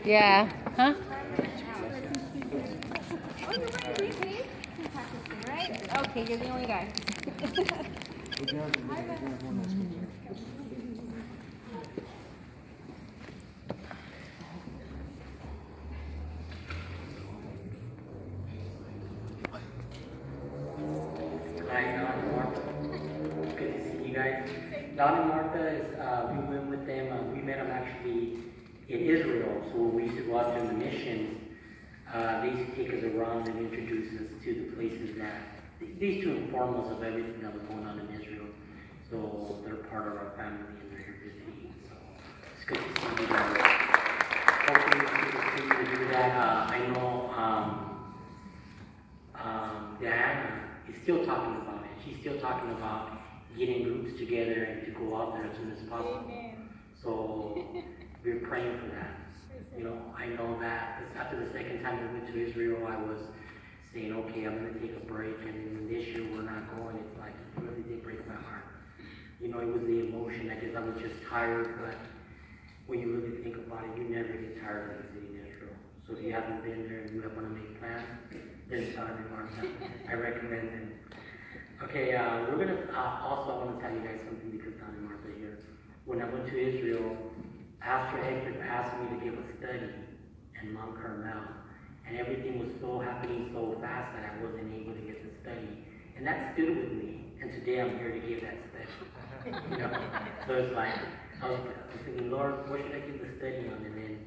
Yeah. Huh? Oh, you want to read Pakistan, right? Okay, you're the only guy. Hi, Don and Martha. Good to see you guys. Don and Martha is, we went with them, we met them actually in Israel, so when we used to go out to the missions, they used to take us around and introduce us to the places that, they used to inform us of everything that was going on in Israel. So they're part of our family and they're here visiting, so it's good to see you guys. Hopefully we can continue to do that. I know Diana is still talking about it. She's still talking about getting groups together and to go out there as soon as possible. So we're praying for that. You know, I know that because after the second time we went to Israel, I was saying, okay, I'm going to take a break, and this year we're not going. It's like, it really did break my heart. You know, it was the emotion. I guess I was just tired, but when you really think about it, you never get tired of visiting Israel. So if you haven't been there and you want to make plans, then Don and Martha, I recommend them. Okay, we're going to, also I want to tell you guys something because Don and Martha are here. When I went to Israel, Pastor Hector asked me to give a study in Mount Carmel, and everything was so happening so fast that I wasn't able to get the study. And that stood with me, and today I'm here to give that study. You know? So it's like, I was thinking, Lord, what should I give the study on? And then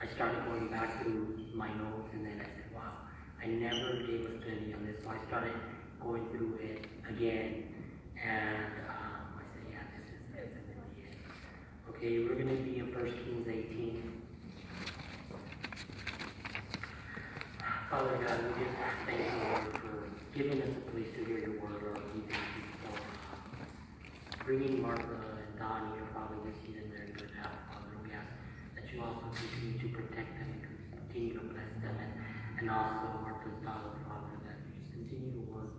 I started going back through my notes, and then I said, wow, I never gave a study on this. So I started going through it again, and I said, yeah, this is definitely it. Okay, we're going to be in 1 Kings 18. Father God, we just thank you, Lord, for giving us a place to hear your word, Lord. We thank you for bringing Martha and Don here, Father. We see them there in good health, Father. We ask that you also continue to protect them and continue to bless them, and also Martha's daughter, Father, that you just continue to work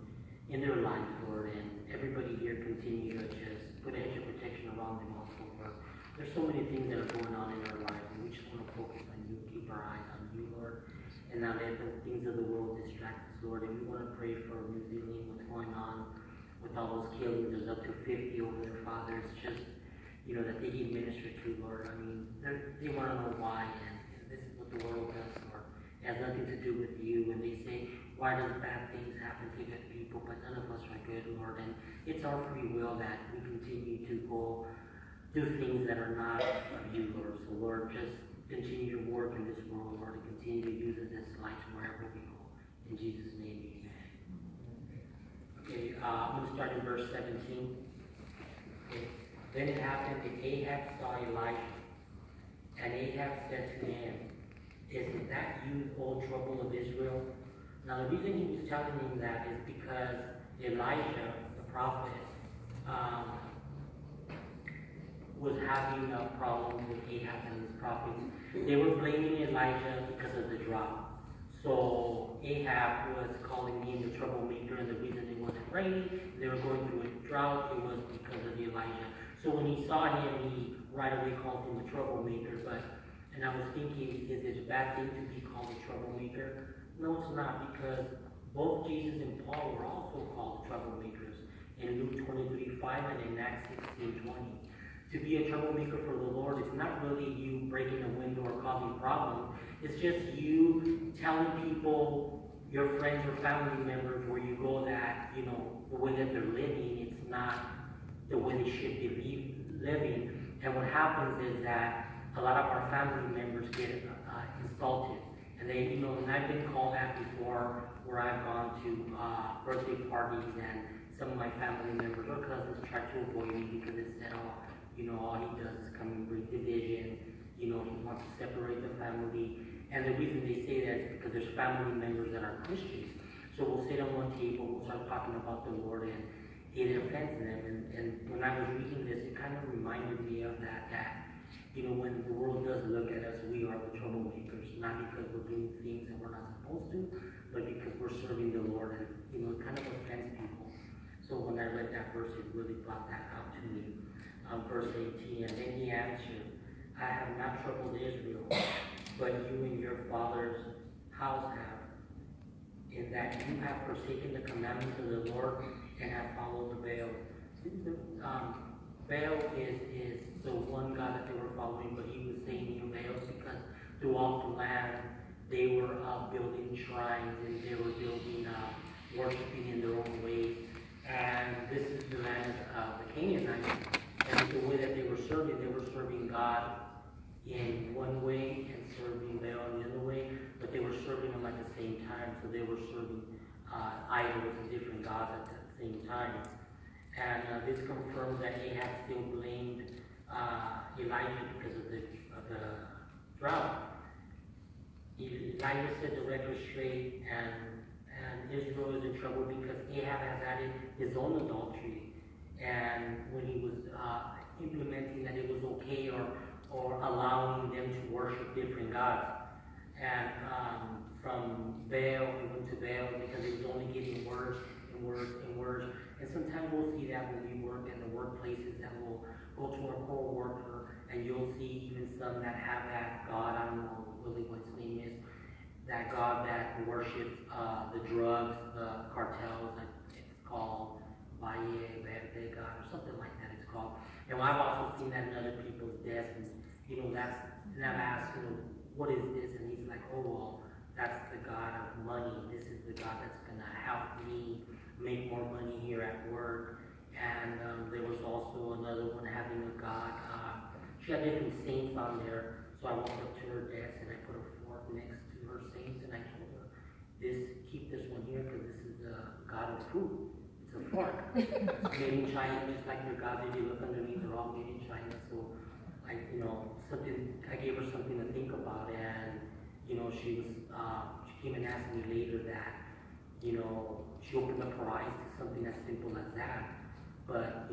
in their lives, Lord, and everybody here continue to just put a hedge of protection around them also, Lord. There's so many things that are going on in our lives, and we just want to focus on you, keep our eyes on you, Lord, and not let the things of the world distract us, Lord. And we want to pray for New Zealand, what's going on with all those killings. There's up to 50 over there, Father. It's just, you know, that they get ministered to, Lord. I mean, they want to know why, and this is what the world does, Lord. It has nothing to do with you, and they say, why does bad things happen to good people, but none of us are good, Lord, and it's our free will that we continue to go do things that are not of you, Lord. So, Lord, just continue to work in this world, Lord, and continue to use this light wherever we go. In Jesus' name, amen. Okay, I'm going to start in verse 17. Okay. Then it happened that Ahab saw Elijah, and Ahab said to him, isn't that you, O trouble of Israel? Now, the reason he was telling him that is because Elijah, the prophet, was having a problem with Ahab and his prophets. They were blaming Elijah because of the drought. So Ahab was calling him the troublemaker, and the reason it wasn't raining, they were going through a drought, it was because of Elijah. So when he saw him, he right away called him a troublemaker. And I was thinking, is it a bad thing to be called a troublemaker? No, it's not, because both Jesus and Paul were also called troublemakers in Luke 23:5 and in Acts 16:20. To be a troublemaker for the Lord is not really you breaking a window or causing problems. It's just you telling people, your friends or family members, where you go that, you know, the way that they're living, it's not the way they should be living. And what happens is that a lot of our family members get insulted. And they, you know, and I've been called that before, where I've gone to birthday parties, and some of my family members or cousins try to avoid me because it said, oh, you know, all he does is come and bring division. You know, he wants to separate the family. And the reason they say that is because there's family members that are Christians. So we'll sit on one table, we'll start talking about the Lord, and it offends them. And when I was reading this, it kind of reminded me of that, you know, when the world does look at us, we are the troublemakers, not because we're doing things that we're not supposed to, but because we're serving the Lord, and, you know, it kind of offends people. So when I read that verse, it really brought that out to me. Verse 18, and then he answered, I have not troubled Israel, but you and your father's house have, in that you have forsaken the commandments of the Lord and have followed the Baal. Baal is the one God that they were following, but he was saying Baal because throughout the land they were building shrines and they were building, worshiping in their own ways. And this is the land of the Canaanites. And the way that they were serving God in one way and serving Baal in the other way, but they were serving him at the same time. So they were serving idols and different gods at the same time. And this confirms that Ahab still blamed Elijah because of the drought. Elijah set the record straight, and Israel is in trouble because Ahab has added his own adultery. And when he was implementing that it was okay or allowing them to worship different gods. And from Baal, we went to Baal because it was only getting worse and worse and worse. And sometimes we'll see that when we work in the workplaces, that we'll go to our co-worker and you'll see even some that have that God, I don't know really what his name is, that God that worships the drugs, the cartels, like it's called Valle Verde God or something like that it's called. And I've also seen that in other people's desks, and and I've asked, what is this? And he's like, oh well, that's the God of money. This is the God that's gonna help me make more money here at work. And there was also another one having a God. She had different saints on there. So I walked up to her desk and I put a fork next to her saints and I told her, keep this one here because this is the God of food. It's a fork. Made in China, just like your God, if you look underneath, they're all made in China. So I gave her something to think about, and she came and asked me later that, she opened up her eyes to something as simple as that. But,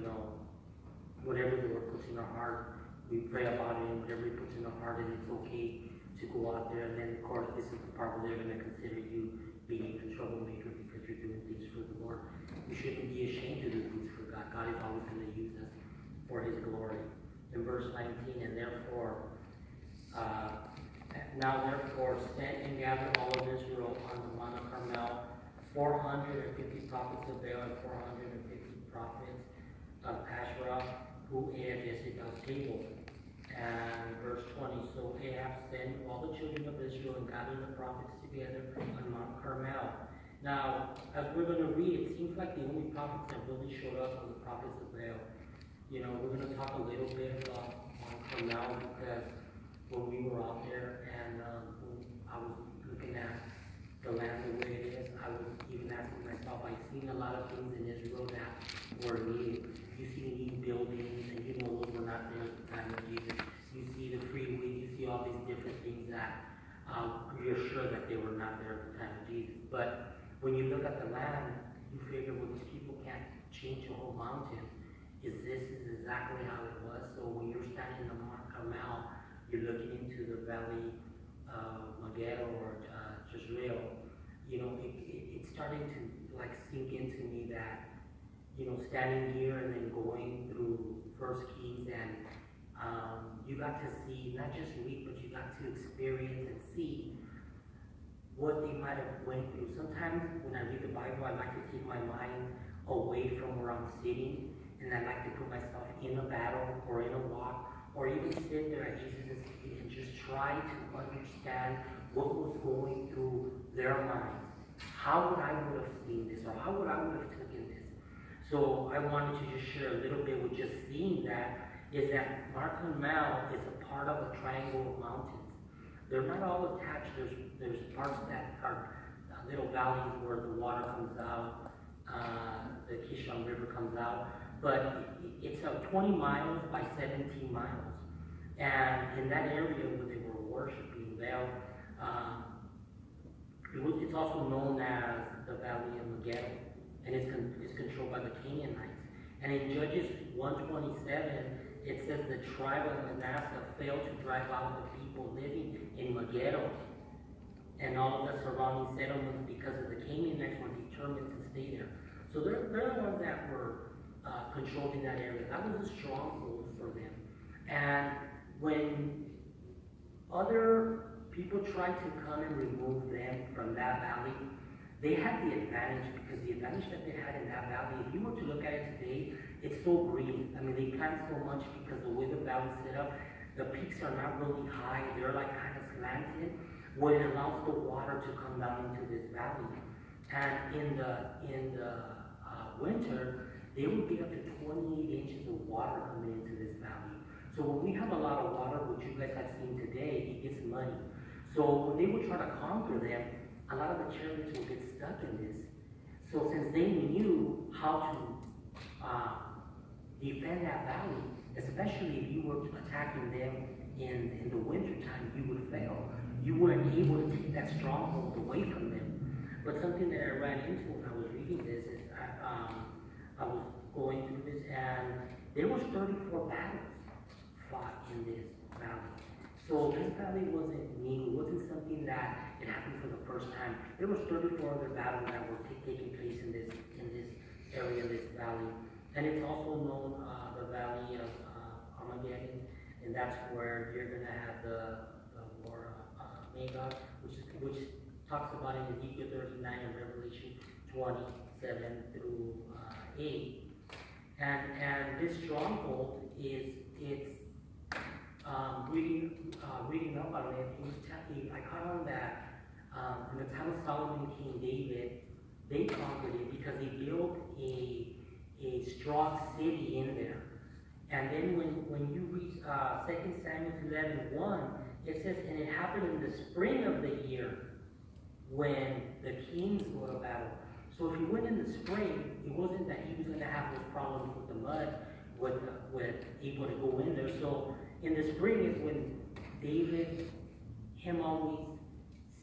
whatever the Lord puts in our heart, we pray about it, and whatever He puts in our heart, and it's okay to go out there. And then, of course, this is the part where they're going to consider you being a troublemaker because you're doing things for the Lord. We shouldn't be ashamed to do things for God. God is always going to use us for His glory. In verse 19, and therefore, now therefore, send and gather all of Israel on the Mount of Carmel, 450 prophets of Baal and 450 prophets of Asherah, who ate at Jezebel's table. And verse 20, so Ahab sent all the children of Israel and gathered the prophets together on Mount Carmel. Now, as we're going to read, it seems like the only prophets that really showed up were the prophets of Baal. We're going to talk a little bit about Mount Carmel because when we were out there and when I was looking at the land the way it is, I was even asking myself, I've seen a lot of things in Israel that were needed. You see neat buildings, and those were not there at the time of Jesus. You see the freeway, you see all these different things that you're sure that they were not there at the time of Jesus. But when you look at the land, you figure, well, these people can't change the whole mountain. This is exactly how it was. So when you're standing on Mount Carmel, you're looking into the valley of Megiddo or Jezreel. It's starting to sink into me that standing here and then going through First Kings, and you got to see not just read, but you got to experience and see what they might have went through. Sometimes when I read the Bible, I like to keep my mind away from where I'm sitting. And I like to put myself in a battle or in a walk or even sit there at Jesus' feet and just try to understand what was going through their minds. How would I would have seen this, or how would I would have taken this? So I wanted to just share a little bit with just seeing that, is that Mount Carmel is a part of a triangle of mountains. They're not all attached. There's parts that are little valleys where the water comes out, the Kishon River comes out. But it's 20 miles by 17 miles. And in that area where they were worshiping Baal, it's also known as the Valley of Megiddo. And it's controlled by the Canaanites. And in Judges 1:27, it says the tribe of Manasseh failed to drive out the people living in Megiddo and all of the surrounding settlements because of the Canaanites were determined to stay there. So they're the ones that were controlling that area. That was a stronghold for them. And when other people tried to come and remove them from that valley, they had the advantage, because the advantage that they had in that valley, if you were to look at it today, it's so green. I mean, they plant so much because the way the valley's set up, the peaks are not really high, they're like kind of slanted, where it allows the water to come down into this valley. And in the winter, they would get up to 28 inches of water coming into this valley. So when we have a lot of water, which you guys have seen today, it gets muddy. So when they would try to conquer them, a lot of the chariots would get stuck in this. So since they knew how to defend that valley, especially if you were attacking them in the winter time, you would fail. You weren't able to take that stronghold away from them. But something that I ran into when I was reading this is I was going through this, and there was 34 battles fought in this valley. So this valley wasn't new. It wasn't something that it happened for the first time. There was 34 other battles that were taking place in this area, this valley. And it's also known the Valley of Armageddon, and that's where you're going to have the war Magog, which talks about in Ezekiel 39 and Revelation 27 through 8. And this stronghold it's reading up on it. I caught on that in the time of Solomon, King David, they conquered it because they built a strong city in there. And then when you read 2 Samuel 11:1, it says, and it happened in the spring of the year when the kings go to battle. So if he went in the spring, it wasn't that he was going to have those problems with the mud, with able to go in there. So in the spring is when David, him always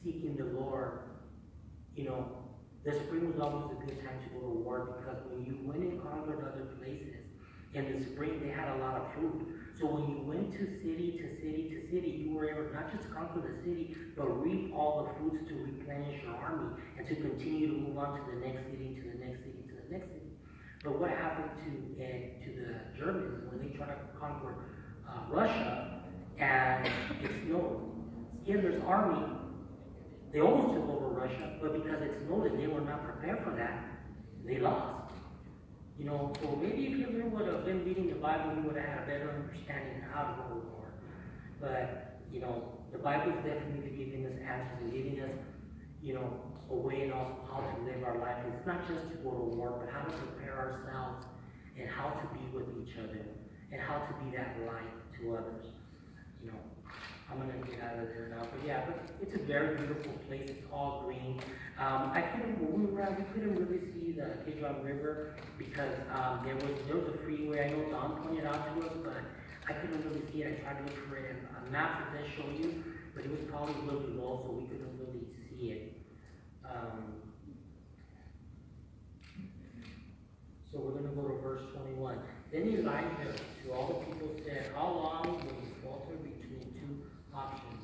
seeking the Lord, the spring was always a good time to go to war, because when you went and conquered other places, in the spring they had a lot of food. So when you went to city to city to city, you were able to not just conquer the city, but reap all the foods to replenish your army and to continue to move on to the next city, to the next city, to the next city. But what happened to the Germans when they tried to conquer Russia, and it snowed? Hitler's army, they almost took over Russia, but because it snowed and they were not prepared for that, they lost. So maybe if Hitler would have been reading the Bible, he would have had a better understanding of how to go to war. But, the Bible is definitely giving us answers and giving us, a way and also how to live our life. It's not just to go to war, but how to prepare ourselves and how to be with each other and how to be that light to others. I'm going to get out of there now. But it's a very beautiful place. It's all green. When we were out, we couldn't really see the Kidron River because there was a freeway. I know Don pointed out to us, but I couldn't really see it. I tried to look for it in a map that does show you, but it was probably really low, so we couldn't really see it. So we're going to go to verse 21. Then Elijah to all the people said, how long will you falter between two options?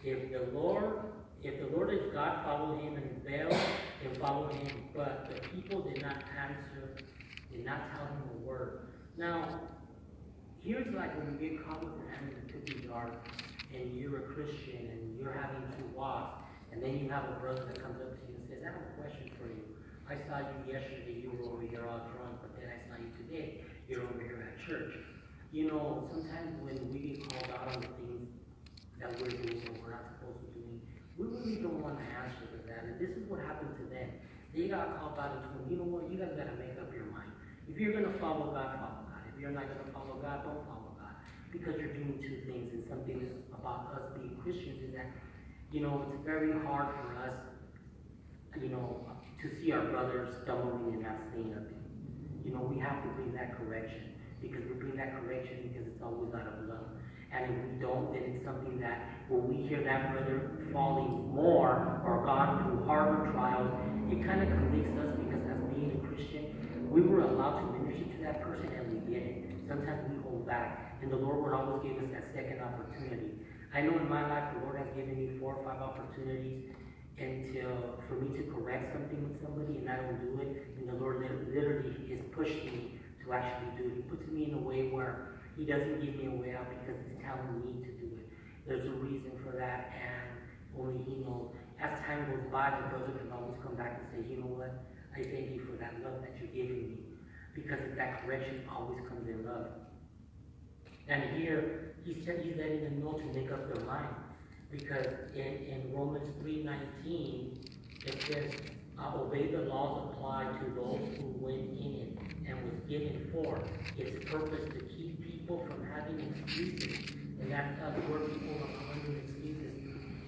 If the Lord is God, follow him, and Baal, then follow him. But the people did not answer, did not tell him a word. Now, here's like when you get caught with your hand in the cookie jar, and you're a Christian, and you're having to walk, and then you have a brother that comes up to you and says, I have a question for you. I saw you yesterday, you were over here all drunk, but then I saw you today, you're over here at church. Sometimes when we get called out on the things that we're doing or we're not supposed to be doing, we really don't want to answer to that. And this is what happened to them. They got called out and told them, you know what, you guys got to make up your mind. If you're going to follow God, follow God. If you're not going to follow God, don't follow God. Because you're doing two things. And something about us being Christians is that, it's very hard for us, to see our brothers stumbling and not saying nothing. We have to bring that correction. Because we bring that correction because it's always out of love. And if we don't, then it's something that when we hear that brother falling more or gone through harder trials, it kind of convicts us because as being a Christian, we were allowed to minister to that person and we didn't. Sometimes we hold back. And the Lord would always give us that second opportunity. I know in my life, the Lord has given me 4 or 5 opportunities for me to correct something with somebody and I don't do it. And the Lord literally has pushed me to actually do it. He puts me in a way where He doesn't give me a way out because He's telling me to do it. There's a reason for that, and only He knows. As time goes by, the brother can always come back and say, you know what? I thank you for that love that you're giving me. Because that correction always comes in love. And here, he's letting them know to make up their mind. Because in Romans 3:19, it says, obey the laws applied to those who went in it and was given for its purpose to keep people from having excuses. And that's where people are having excuses.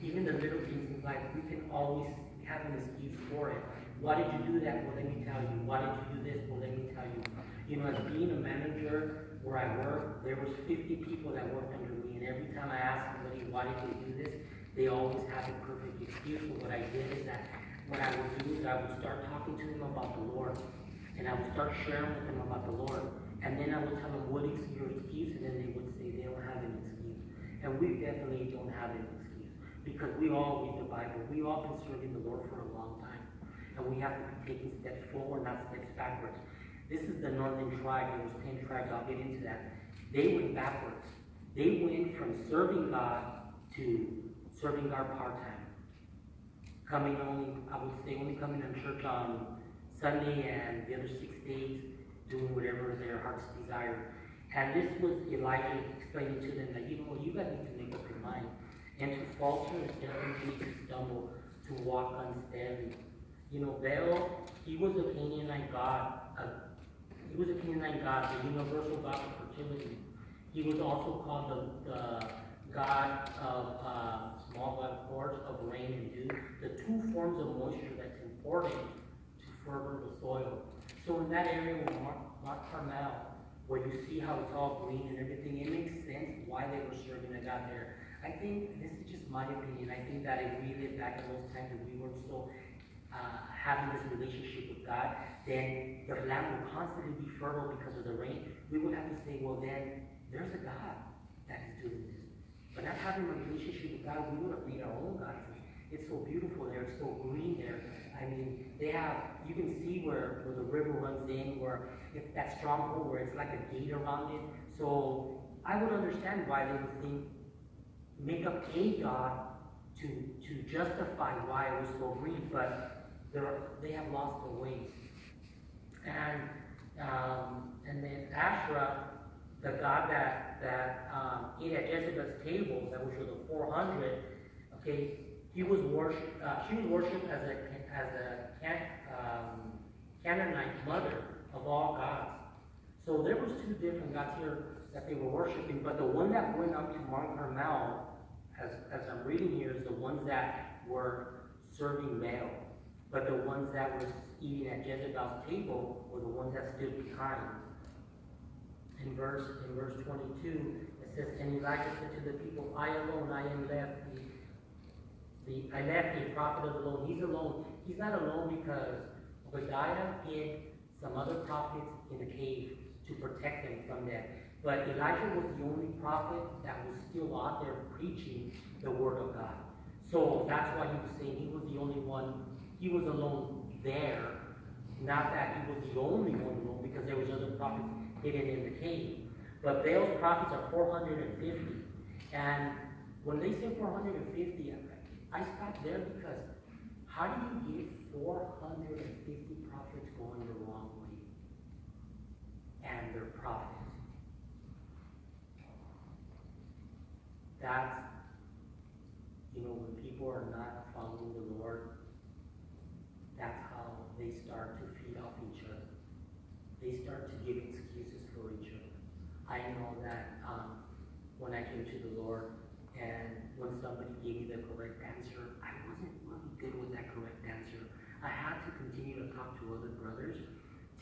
Even the little things in life, we can always have an excuse for it. Why did you do that? Well, let me tell you. Why did you do this? Well, let me tell you. You know, as being a manager where I work, there was 50 people that worked under me, and every time I asked somebody, why did you do this? They always had a perfect excuse. So what I did is that what I would do is I would start talking to them about the Lord, and I would start sharing with them about the Lord, and then I would tell them, what is your excuse? And then they would say they don't have an excuse. And we definitely don't have an excuse, because we all read the Bible. We all been serving the Lord for a long time, and we have to be taking steps forward, not steps backwards. This is the northern tribe. There was 10 tribes. I'll get into that. They went backwards. They went from serving God to serving God part-time. Coming only, I would say, only coming to church on Sunday and the other 6 days, doing whatever their hearts desire. And this was Elijah explaining to them that, you know, you guys need to make up your mind. And to falter is definitely to stumble, to walk unsteadily. You know, Baal, he was a Canaanite god. He was a Canaanite god, the universal god of fertility. He was also called the god of small god, of course, of rain and dew. The two forms of moisture that's important to fertile the soil. So in that area with Mount Carmel, where you see how it's all green and everything, it makes sense why they were serving a god there. I think, this is just my opinion, I think that if we lived back in those times and we weren't so having this relationship with God, then the land will constantly be fertile because of the rain. We would have to say, well then, there's a God that is doing this. But not having a relationship with God, we would have made our own gods. It's so beautiful there, it's so green there. I mean, they have, you can see where the river runs in, where it's that stronghold where it's like a gate around it. So I would understand why they would think, make up a God to justify why it was so green, but they have lost their ways. And then Asherah, the god that ate at Jezebel's table, that was for the 400, okay, she was worshipped as a Canaanite mother of all gods. So there was two different gods here that they were worshiping, but the one that went up to Mount Carmel, as I'm reading here, is the ones that were serving Baal. But the ones that were eating at Jezebel's table were the ones that stood behind. In verse 22, it says, and Elijah said to the people, I alone, I am left. I left the prophet of alone. He's alone. He's not alone because Obadiah hid some other prophets in the cave to protect them from that. But Elijah was the only prophet that was still out there preaching the word of God. So that's why he was saying he was the only one. He was alone there. Not that he was the only one alone, because there was other prophets hidden in the cave. But Baal's prophets are 450. And when they say 450, I stopped there because how do you get 450 prophets going the wrong way? And they're prophets. That's, when people are not following the Lord, that's how they start to feed off each other. They start to give excuses for each other. I know that when I came to the Lord, and when somebody gave me the correct answer, I wasn't really good with that correct answer. I had to continue to talk to other brothers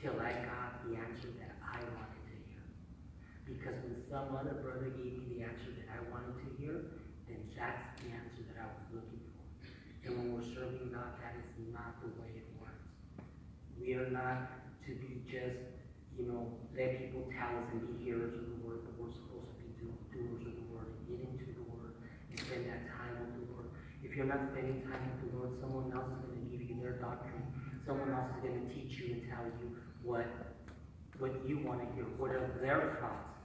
till I got the answer that I wanted to hear. Because when some other brother gave me the answer that I wanted to hear, then that's the answer that I was looking for. And when we're serving God, that is not the way it works. We are not to be just, let people tell us and be hearers of the word, but we're supposed to be doers of the word and get into the word and spend that time with the Lord. If you're not spending time with the Lord, someone else is going to give you their doctrine. Someone else is going to teach you and tell you what you want to hear, what are their thoughts.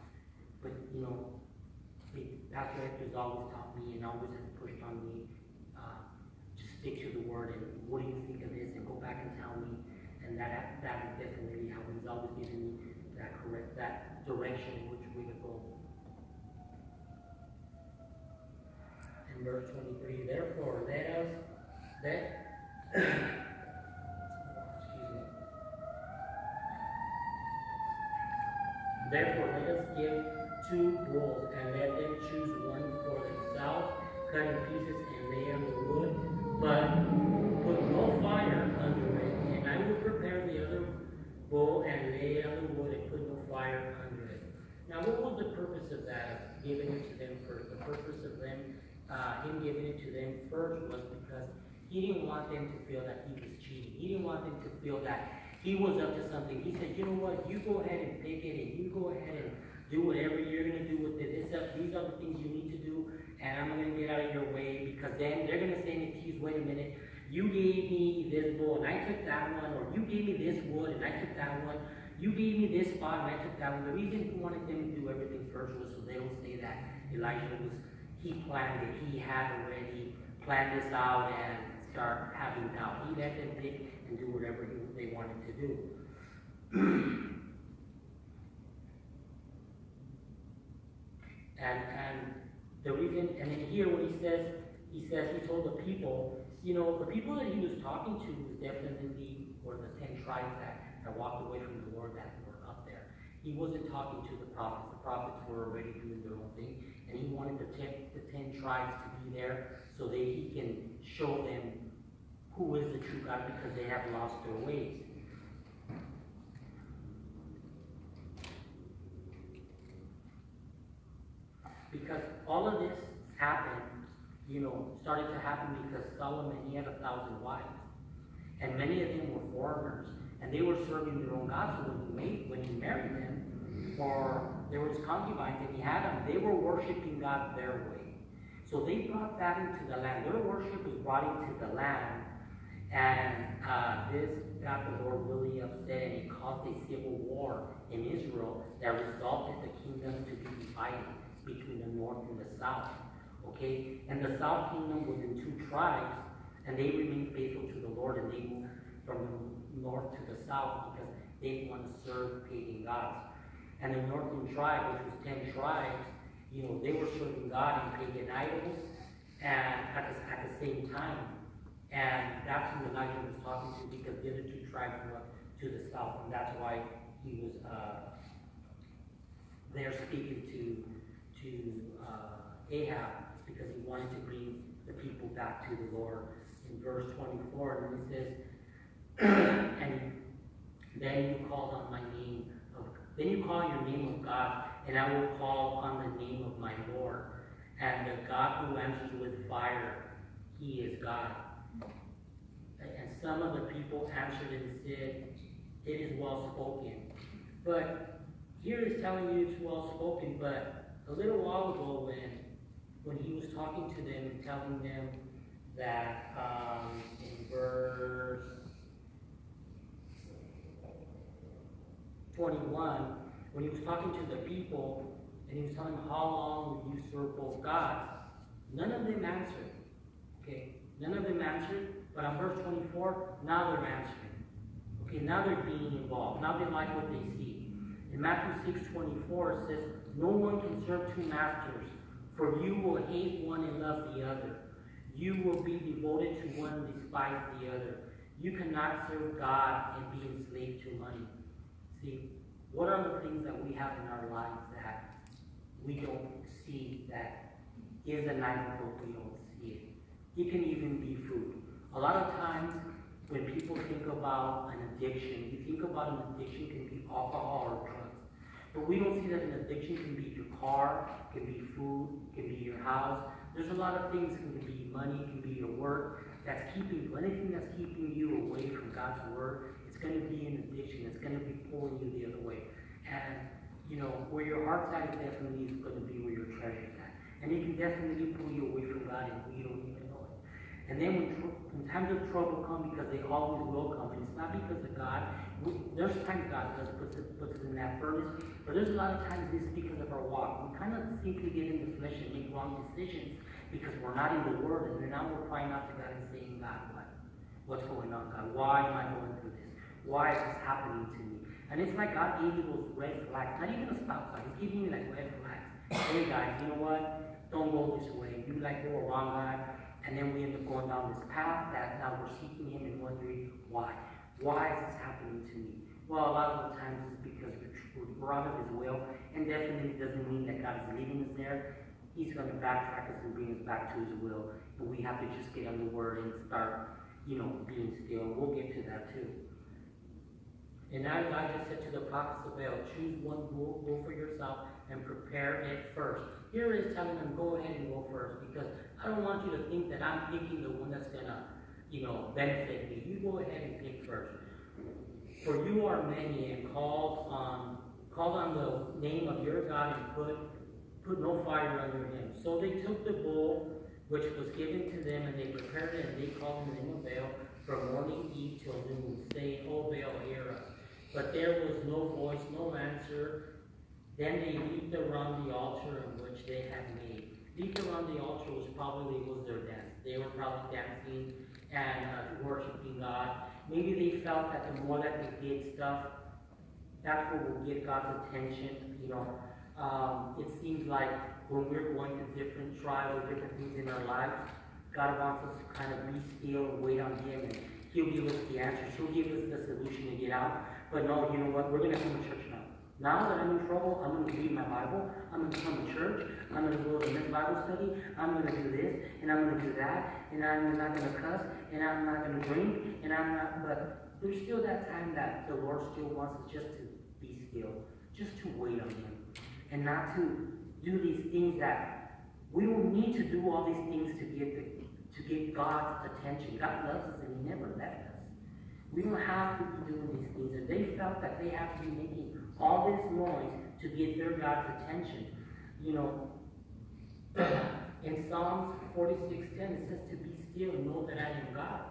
But, Pastor Hector's always taught me and always has pushed on me, just stick to the word and what do you think of this and go back and tell me. And that is definitely how he's always given me that direction in which way to go. In verse 23, therefore Therefore, let us give 2 bulls, and let them choose one for themselves, cut in pieces and lay on the wood, but put no fire under it. And I will prepare the other bull and lay on the wood and put no fire under it. Now, what was the purpose of that, giving it to them first? The purpose of him giving it to them first was because he didn't want them to feel that he was cheating. He didn't want them to feel that he was up to something. He said, you know what, you go ahead and pick it, and you go ahead and do whatever you're going to do with it. These are the things you need to do, and I'm going to get out of your way, because then they're going to say to you, wait a minute, you gave me this bull, and I took that one, or you gave me this wood, and I took that one. You gave me this spot, and I took that one. The reason he wanted them to do everything first was so they don't say that he planned it. He had already planned this out and start having doubt. He let them pick and do whatever they wanted to do. and the reason, and then here what he told the people, the people that he was talking to was definitely were the 10 tribes that walked away from the Lord that were up there. He wasn't talking to the prophets. The prophets were already doing their own thing, and he wanted the 10 tribes to be there so that he can show them who is the true God, because they have lost their ways. Because all of this happened, started to happen because Solomon, he had 1,000 wives. And many of them were foreigners. And they were serving their own gods. So when he married them, or there was concubines and he had them, they were worshiping God their way. So they brought that into the land. Their worship was brought into the land. And this got the Lord really upset, and it caused a civil war in Israel that resulted the kingdoms to be divided between the north and the south. Okay? And the south kingdom was in 2 tribes, and they remained faithful to the Lord, and they moved from the north to the south because they didn't want to serve pagan gods. And the northern tribe, which was 10 tribes, they were serving God and pagan idols, and at the same time. And that's who Elijah was talking to, because the other 2 tribes were to the south, and that's why he was there speaking to Ahab, because he wanted to bring the people back to the Lord. In verse 24, and it says, and then you called on my name then you call your name of God, and I will call on the name of my Lord. And the God who answers with fire, he is God. And some of the people answered and said, it is well spoken. But here it's telling you it's well spoken, but a little while ago when he was talking to them and telling them that in verse 21, when he was talking to the people and he was telling them, how long will you serve both gods? None of them answered. Okay? None of them answered, but on verse 24, now they're answering. Okay, now they're being involved. Now they like what they see. In Matthew 6:24 it says, no one can serve 2 masters, for you will hate one and love the other. You will be devoted to one and despise the other. You cannot serve God and be enslaved to money. See, what are the things that we have in our lives that we don't see that is an idol, but we don't see it? It can even be food. A lot of times when people think about an addiction, you think about an addiction can be alcohol or drugs. But we don't see that an addiction can be your car, can be food, can be your house. There's a lot of things. It can be money, it can be your work. That's keeping you. Anything that's keeping you away from God's word, it's going to be an addiction. It's going to be pulling you the other way. And, where your heart's at is definitely going to be where your treasure's at. And it can definitely pull you away from God, and you don't even know it. And then when times of trouble come because they always will come. And it's not because of God. There's times God does puts us in that furnace, but there's a lot of times it's because of our walk. We kind of seem to get in the flesh and make wrong decisions because we're not in the Word, and then now we're crying out to God and saying, God, what's going on, God? Why am I going through this? Why is this happening to me? And it's like God gave you those red flags, not even a stop sign. He's giving you like red flags. Hey guys, you know what? Don't go this way. You like go a wrong guy. And then we end up going down this path that now we're seeking Him and wondering why. Why is this happening to me? Well, a lot of the times it's because we're out of His will, and definitely doesn't mean that God is leaving us there. He's going to backtrack us and bring us back to His will, but we have to just get on the Word and start, being still. We'll get to that too. And now Elijah said to the prophets of Baal, choose one bull for yourself and prepare it first. Here it is telling them, go ahead and go first, because I don't want you to think that I'm picking the one that's going to, benefit me. You go ahead and pick first. For you are many and called on the name of your God and put no fire under him. So they took the bull which was given to them, and they prepared it, and they called on the name of Baal from morning eve till noon, saying, O Baal, hear us. But there was no voice, no answer. Then they leaped around the altar in which they had made. Leaped around the altar was their dance. They were probably dancing and worshiping God. Maybe they felt that the more that they did stuff, that's what will get God's attention. It seems like when we're going through different trials or different things in our lives, God wants us to kind of be still and wait on Him, and He'll give us the answers. He'll give us the solution to get out. But no, you know what? We're going to come to church now. Now that I'm in trouble, I'm going to read my Bible. I'm going to come to church. I'm going to go to this Bible study. I'm going to do this, and I'm going to do that, and I'm not going to cuss, and I'm not going to drink, and I'm not. But there's still that time that the Lord still wants us just to be still, just to wait on Him, and not to do these things that we don't need to do all these things to get God's attention. God loves us, and He never left us. We don't have to be doing these things. And they felt that they have to be making all this noise to get their God's attention. In Psalms 46:10 it says to be still and know that I am God.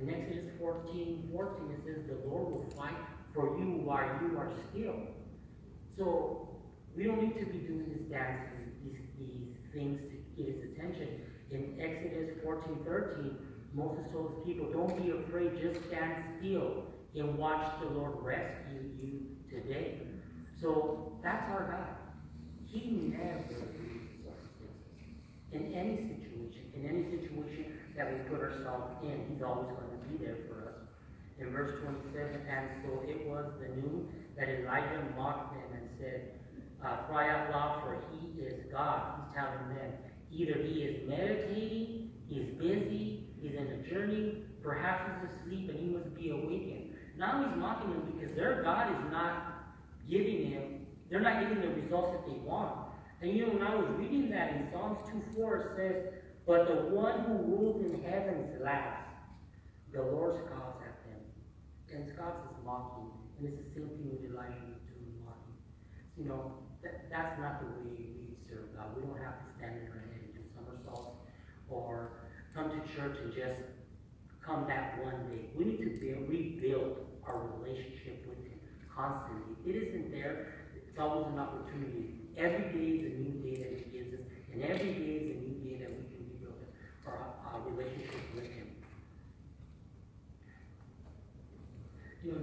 In Exodus 14:14 it says the Lord will fight for you while you are still. So we don't need to be doing this dances, these things to get His attention. In Exodus 14:13 Moses told his people, don't be afraid, just stand still and watch the Lord rescue you today. So that's our God. He never leaves us in any situation that we put ourselves in. He's always going to be there for us. In verse 27, and so it was the noon that Elijah mocked them and said, cry out loud, for He is God. He's telling them, either He is meditating, He's busy, He's in a journey, perhaps He's asleep and He must be awakened. Now He's mocking them because their God is not giving Him, they're not getting the results that they want. And when I was reading that in Psalms 2:4, it says, but the one who rules in heavens laughs. The Lord scoffs at them. And scoffs is mocking. And it's the same thing with Elijah was doing, mocking. That's not the way we serve God. We don't have to stand in our head and do somersaults or come to church and just come back one day. We need to rebuild our relationship with Him constantly. It isn't there. It's always an opportunity. Every day is a new day that He gives us, and every day is a new day that we can rebuild our relationship with Him.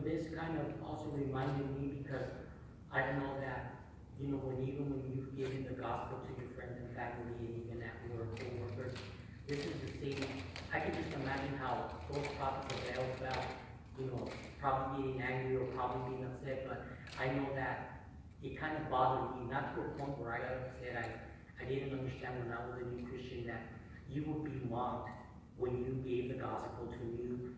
This kind of also reminded me because I know that, when you've given the gospel to your friends and family, and even at work, co-workers, this is the same. I can just imagine how those prophets of Baal felt, probably getting angry or probably being upset, but I know that it kind of bothered me, not to a point where I said I didn't understand when I was a new Christian that you would be mocked when you gave the gospel to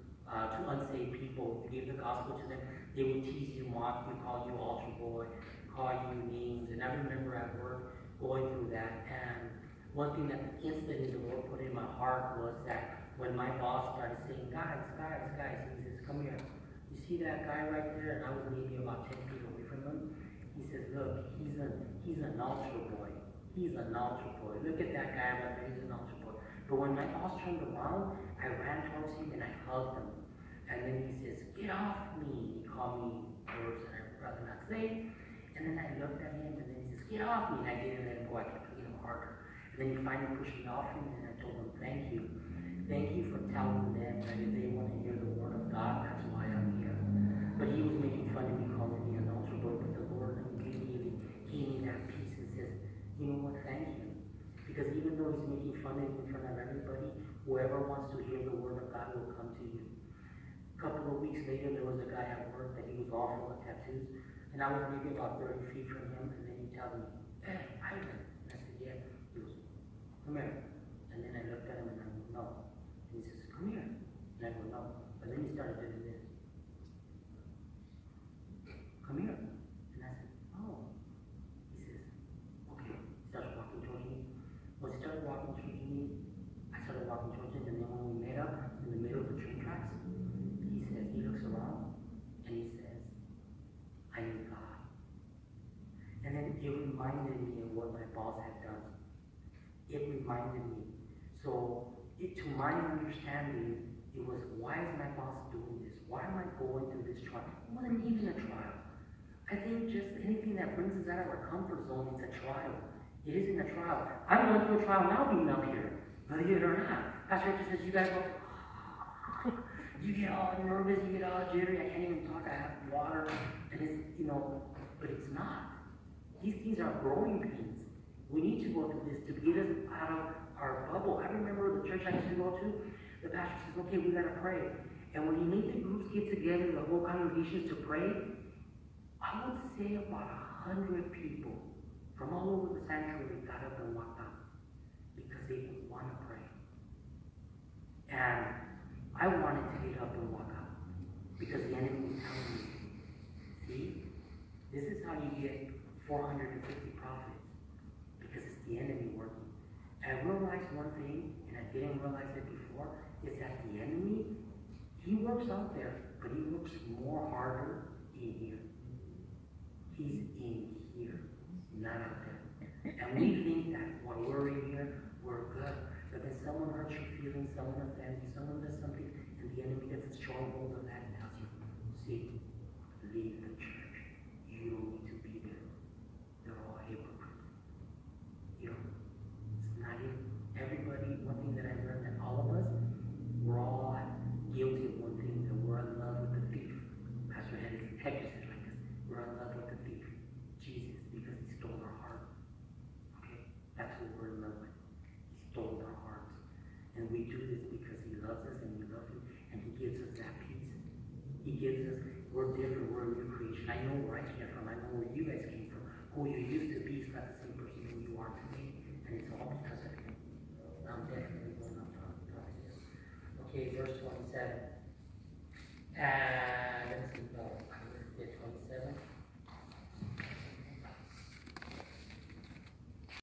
unsaved people. You gave the gospel to them, they would tease you, mock you, call you altar boy, call you names. And I remember at work going through that, and one thing that instantly the Lord put in my heart was that when my boss started saying, guys, he says, come here. You see that guy right there? And I was maybe about 10 feet away from him. He says, look, he's an altar boy. He's an altar boy. Look at that guy right there. He's an altar boy. But when my boss turned around, I ran towards him and I hugged him. And then he says, "Get off me." He called me words that I'd rather not say. And then I looked at him and then he says, "Get off me." And I didn't let him go. I kept pushing him harder. And then he finally pushed me off him and I told him, "Thank you. Thank you for telling them that if they want to hear the word of God, that's why I'm here." But he was making fun of me, calling me an altar boy, but the Lord immediately gave me that peace and says, "You know what, thank you." Because even though he's making fun of me in front of everybody, whoever wants to hear the word of God will come to you. A couple of weeks later, there was a guy at work that he was all full of tattoos, and I was maybe about 30 feet from him, and then he tells me, "Hey, Ivan." And I said, "Yeah." He goes, "Come here." And then I looked at him and I go, "No." And he says, "Come here." And I go, "No." But then he started doing this. "Come here." And I said, "Oh." He says, "Okay." He starts walking towards me. When he started walking towards me, I started walking towards him, and then when we met up in the middle of the train tracks, he says, he looks around, and he says, "I need God." And then it reminded me of what my boss had done. It reminded me. So, to my understanding, it was, why is my boss doing this? Why am I going through this trial? It wasn't even a trial. I think just anything that brings us out of our comfort zone is a trial. It isn't a trial. I'm going through a trial now being up here, whether you it or not. Pastor Richard says, you guys go, you get all nervous, you get all jittery, I can't even talk, I have water, and it's, but it's not. These things are growing pains. We need to go through this to get us out of our bubble. I remember the church I used to go to, the pastor says, "Okay, we gotta pray." And when he made the groups get together, the whole congregations to pray, I would say about 100 people from all over the sanctuary got up and walked out because they would want to pray. And I wanted to get up and walk out because the enemy was telling me, "See, this is how you get 450 prophets, because it's the enemy working." And I realized one thing, and I didn't realize it before, is that the enemy, he works out there, but he works more harder in here. He's in here, not out there. And we think that when we're in here, we're good. But then someone hurts your feelings, someone offends you, someone does something, and the enemy gets a stronghold of that and tells you, "See, leave the church. You don't need to be there. They're all hypocrites." It's not it. Everybody, one thing that I learned, that all of us, we're all guilty of one thing, that we're in love with the thief. Pastor Hector says like this, we're in love with the thief, Jesus, because he stole our heart. Okay? That's what we're in love with. He stole our hearts. And we do this because he loves us and we love him, and he gives us that peace. He gives us, we're different, we're a new creation. I know where I came from, I know where you guys came from. Who you used to be is not the same person who you are today. And it's all because of him. I'm definitely going up to this. Okay, verse 27. And